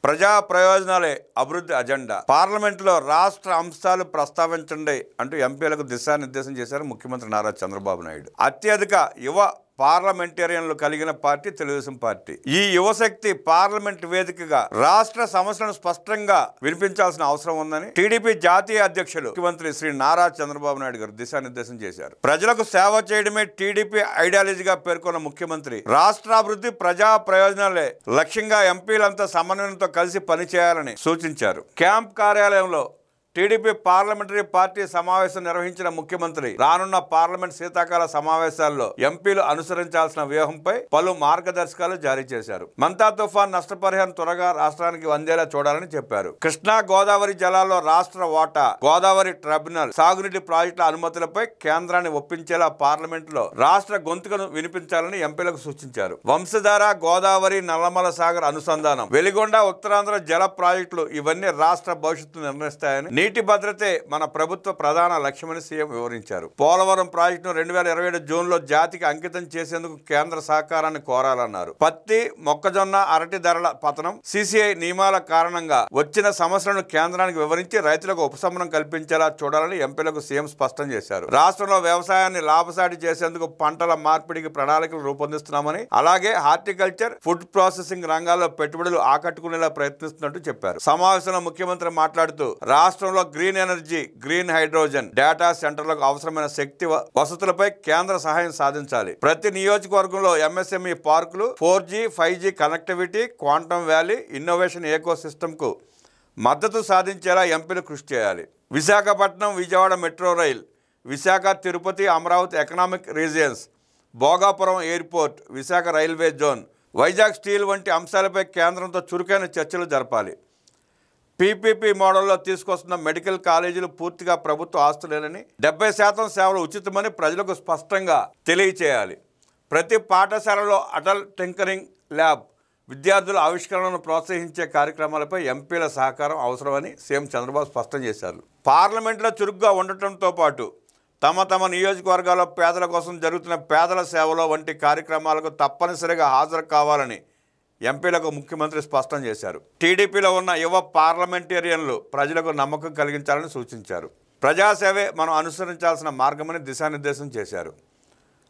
ప్రజా ప్రయోజనాలే అభివృద్ధి అజెండా. పార్లమెంటులో రాష్ట్ర అంశాలు ప్రస్తావించండి అంటూ ఎంపీలకు దిశానిర్దేశం చేశారు ముఖ్యమంత్రి నారా చంద్రబాబు నాయుడు. అత్యధిక యువ పార్లమెంటేరియన్లు కలిగిన పార్టీ తెలుగుదేశం పార్టీ. ఈ యువశక్తి పార్లమెంట్ వేదికగా రాష్ట్ర సమస్యలను స్పష్టంగా వినిపించాల్సిన అవసరం ఉందని టీడీపీ జాతీయ అధ్యక్షులు ముఖ్యమంత్రి శ్రీ నారా చంద్రబాబు నాయుడు గారు దిశానిర్దేశం చేశారు. ప్రజలకు సేవ చేయడమే టీడీపీ ఐడియాలజీగా పేర్కొన్న ముఖ్యమంత్రి రాష్ట్రాభివృద్ధి ప్రజా ప్రయోజనాలే లక్ష్యంగా ఎంపీలంతా సమన్వయంతో కలిసి పనిచేయాలని సూచించారు. క్యాంప్ కార్యాలయంలో టీడీపీ పార్లమెంటరీ పార్టీ సమావేశం నిర్వహించిన ముఖ్యమంత్రి రానున్న పార్లమెంట్ శీతాకాల సమావేశాల్లో ఎంపీలు అనుసరించాల్సిన వ్యూహంపై పలు మార్గదర్శకాలు జారీ చేశారు. మంతా తుఫాన్ నష్టపరిహారం త్వరగా రాష్ట్రానికి అందేలా చూడాలని చెప్పారు. కృష్ణా గోదావరి జలాల్లో రాష్ట్ర వాటా, గోదావరి ట్రిబ్యునల్, సాగునీటి ప్రాజెక్టుల అనుమతులపై కేంద్రాన్ని ఒప్పించేలా పార్లమెంట్ లో రాష్ట్ర గొంతుకను వినిపించాలని ఎంపీలకు సూచించారు. వంశధార, గోదావరి, నల్లమల సాగర్ అనుసంధానం, వెలిగొండ, ఉత్తరాంధ్ర జల ప్రాజెక్టులు ఇవన్నీ రాష్ట్ర భవిష్యత్తు నిర్ణయిస్తాయని, నీటి భద్రతే మన ప్రభుత్వ ప్రధాన లక్ష్యమని సీఎం వివరించారు. పోలవరం ప్రాజెక్టును 2027 జూన్లో జాతికి అంకితం చేసేందుకు కేంద్ర సహకారాన్ని కోరాలన్నారు. పత్తి, మొక్కజొన్న, అరటి ధరల పతనం, సిసిఐ నియమాల కారణంగా వచ్చిన సమస్యలను కేంద్రానికి వివరించి రైతులకు ఉపశమనం కల్పించేలా చూడాలని ఎంపీలకు సీఎం స్పష్టం చేశారు. రాష్ట్రంలో వ్యవసాయాన్ని లాభసాటి చేసేందుకు పంటల మార్పిడికి ప్రణాళికలు రూపొందిస్తున్నామని, అలాగే హార్టికల్చర్, ఫుడ్ ప్రాసెసింగ్ రంగాల్లో పెట్టుబడులు ఆకట్టుకునేలా ప్రయత్నిస్తున్నట్టు చెప్పారు. సమావేశంలో ముఖ్యమంత్రి మాట్లాడుతూ రాష్ట్రంలో green energy, green hydrogen, data సెంటర్లకు అవసరమైన శక్తి వసతులపై కేంద్ర సహాయం సాధించాలి. ప్రతి నియోజకవర్గంలో ఎంఎస్ఎంఈ పార్కులు, 4G, 5G connectivity, quantum valley, innovation eco system కు మద్దతు సాధించేలా ఎంపీలు కృషి చేయాలి. Visakhapatnam, Vijayawada metro rail, Visakha, Tirupati, Amaravati economic regions, Bhogapuram airport, Visakha railway zone, Vizag steel వంటి అంశాలపై కేంద్రంతో చురుకైన చర్చలు జరపాలి. పీపీపీ మోడల్లో తీసుకొస్తున్న మెడికల్ కాలేజీలు పూర్తిగా ప్రభుత్వ ఆస్తులేనని, 70% సేవలు ఉచితమని ప్రజలకు స్పష్టంగా తెలియచేయాలి. ప్రతి పాఠశాలలో అటల్ టింకరింగ్ ల్యాబ్, విద్యార్థుల ఆవిష్కరణను ప్రోత్సహించే కార్యక్రమాలపై ఎంపీల సహకారం అవసరమని సీఎం చంద్రబాబు స్పష్టం చేశారు. పార్లమెంట్లో చురుగ్గా ఉండటంతో పాటు తమ నియోజకవర్గాల్లో పేదల కోసం జరుగుతున్న పేదల సేవలో వంటి కార్యక్రమాలకు తప్పనిసరిగా హాజరు కావాలని ఎంపీలకు ముఖ్యమంత్రి స్పష్టం చేశారు. టీడీపీలో ఉన్న యువ పార్లమెంటేరియన్లు ప్రజలకు నమ్మకం కలిగించాలని సూచించారు. ప్రజాసేవే మనం అనుసరించాల్సిన మార్గమని దిశానిర్దేశం చేశారు.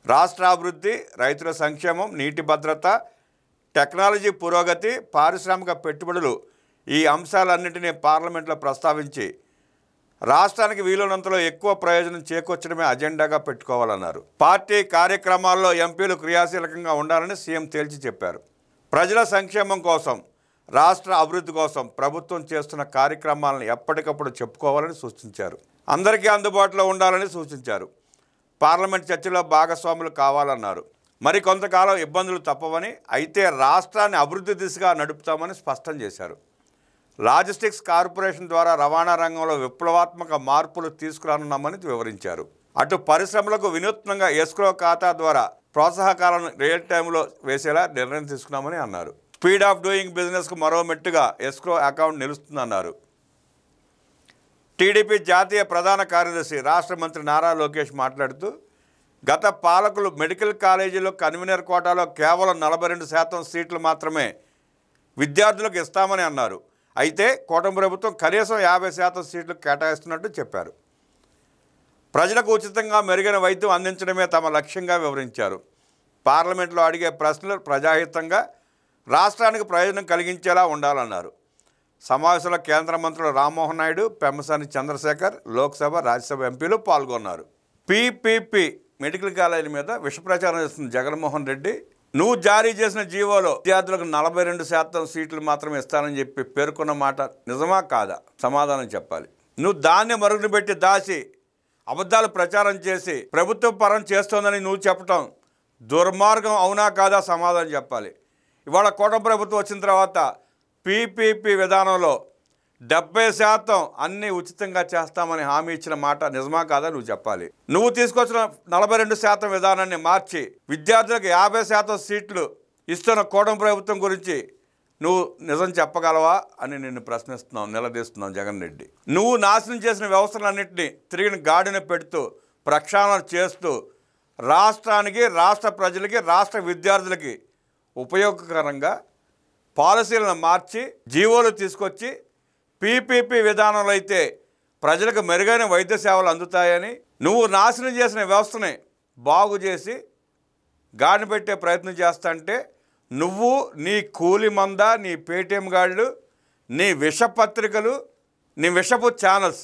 రాష్ట్రాభివృద్ధి, రైతుల సంక్షేమం, నీటి భద్రత, టెక్నాలజీ పురోగతి, పారిశ్రామిక పెట్టుబడులు ఈ అంశాలన్నింటినీ పార్లమెంట్లో ప్రస్తావించి రాష్ట్రానికి వీలున్నంతలో ఎక్కువ ప్రయోజనం చేకూర్చడమే అజెండాగా పెట్టుకోవాలన్నారు. పార్టీ కార్యక్రమాల్లో ఎంపీలు క్రియాశీలకంగా ఉండాలని సీఎం తేల్చి చెప్పారు. ప్రజల సంక్షేమం కోసం, రాష్ట్ర అభివృద్ధి కోసం ప్రభుత్వం చేస్తున్న కార్యక్రమాలను ఎప్పటికప్పుడు చెప్పుకోవాలని సూచించారు. అందరికీ అందుబాటులో ఉండాలని సూచించారు. పార్లమెంట్ చర్చలో భాగస్వాములు కావాలన్నారు. మరి కొంతకాలం ఇబ్బందులు తప్పవని, అయితే రాష్ట్రాన్ని అభివృద్ధి దిశగా నడుపుతామని స్పష్టం చేశారు. లాజిస్టిక్స్ కార్పొరేషన్ ద్వారా రవాణా రంగంలో విప్లవాత్మక మార్పులు తీసుకురానున్నామని వివరించారు. అటు పరిశ్రమలకు వినూత్నంగా ఎస్క్రో ఖాతా ద్వారా ప్రోత్సాహకాలను రియల్ టైంలో వేసేలా నిర్ణయం తీసుకున్నామని అన్నారు. స్పీడ్ ఆఫ్ డూయింగ్ బిజినెస్కు మరో మెట్టుగా ఎస్క్రో అకౌంట్ నిలుస్తుందన్నారు. టీడీపీ జాతీయ ప్రధాన కార్యదర్శి రాష్ట్ర మంత్రి నారా లోకేష్ మాట్లాడుతూ, గత పాలకులు మెడికల్ కాలేజీలో కన్వీనర్ కోటాలో కేవలం 42% సీట్లు మాత్రమే విద్యార్థులకు ఇస్తామని అన్నారు. అయితే కూటమి ప్రభుత్వం కనీసం 50% సీట్లు కేటాయిస్తున్నట్టు చెప్పారు. ప్రజలకు ఉచితంగా మెరుగైన వైద్యం అందించడమే తమ లక్ష్యంగా వివరించారు. పార్లమెంట్లో అడిగే ప్రశ్నలు ప్రజాహితంగా రాష్ట్రానికి ప్రయోజనం కలిగించేలా ఉండాలన్నారు. సమావేశంలో కేంద్ర మంత్రులు రామ్మోహన్ నాయుడు, పెమ్మసాని చంద్రశేఖర్, లోక్సభ, రాజ్యసభ ఎంపీలు పాల్గొన్నారు. పీపీపీ మెడికల్ కాలేజీల మీద విషప్రచారం చేస్తున్న జగన్మోహన్ రెడ్డి, నువ్వు జారీ చేసిన జీవోలో విద్యార్థులకు 42% సీట్లు మాత్రమే ఇస్తానని చెప్పి పేర్కొన్న మాట నిజమా కాదా సమాధానం చెప్పాలి. నువ్వు దాన్ని మరుగున పెట్టి దాచి అబద్ధాలు ప్రచారం చేసి ప్రభుత్వ పరం చేస్తోందని నువ్వు చెప్పటం దుర్మార్గం అవునా కాదా సమాధానం చెప్పాలి. ఇవాళ కూటమి ప్రభుత్వం వచ్చిన తర్వాత పీపీపీ విధానంలో 70% అన్నీ ఉచితంగా చేస్తామని హామీ ఇచ్చిన మాట నిజమా కాదా నువ్వు చెప్పాలి. నువ్వు తీసుకొచ్చిన 42% విధానాన్ని మార్చి విద్యార్థులకు 50% సీట్లు ఇస్తున్న కూటమి ప్రభుత్వం గురించి నువ్వు నిజం చెప్పగలవా అని నిన్ను ప్రశ్నిస్తున్నావు, నిలదీస్తున్నావు జగన్ రెడ్డి. నువ్వు నాశనం చేసిన వ్యవస్థలన్నింటినీ తిరిగి గాడిన పెడుతూ ప్రక్షాళన చేస్తూ రాష్ట్రానికి, రాష్ట్ర ప్రజలకి, రాష్ట్ర విద్యార్థులకి ఉపయోగకరంగా పాలసీలను మార్చి జీవోలు తీసుకొచ్చి పీపీపీ విధానంలో అయితే ప్రజలకు మెరుగైన వైద్య సేవలు అందుతాయని, నువ్వు నాశనం చేసిన వ్యవస్థని బాగు చేసి గాడిన పెట్టే ప్రయత్నం చేస్తా నువ్వు, నీ కూలి మంద, నీ పేటీఎం గాళ్ళు, నీ విషపత్రికలు, నీ విషపు ఛానల్స్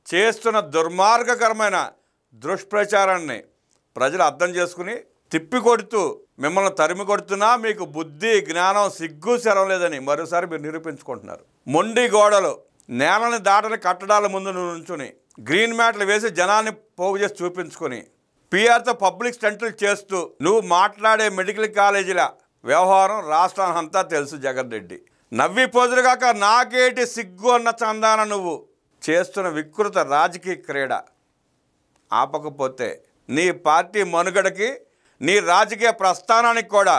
చేస్తున్న దుర్మార్గకరమైన దుష్ప్రచారాన్ని ప్రజలు అర్థం చేసుకుని తిప్పికొడుతూ మిమ్మల్ని తరిమి కొడుతున్నా మీకు బుద్ధి, జ్ఞానం, సిగ్గు శరం లేదని మరోసారి మీరు నిరూపించుకుంటున్నారు. మొండి గోడలు, నేలని దాటని కట్టడాల ముందు నుంచుని గ్రీన్ మ్యాట్లు వేసి జనాన్ని పోగు చేసి చూపించుకొని పిఆర్తో పబ్లిక్ స్టంట్లు చేస్తూ నువ్వు మాట్లాడే మెడికల్ కాలేజీల వ్యవహారం రాష్ట్రానికి అంతా తెలుసు. జగన్ రెడ్డి నవ్వి పోదురుగాక నాకేటి సిగ్గు అన్న చందాన నువ్వు చేస్తున్న వికృత రాజకీయ క్రీడ ఆపకపోతే నీ పార్టీ మనుగడకి, నీ రాజకీయ ప్రస్థానానికి కూడా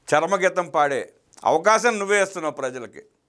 చర్మగీతం పాడే అవకాశం నువ్వే ఇస్తున్నావు ప్రజలకి.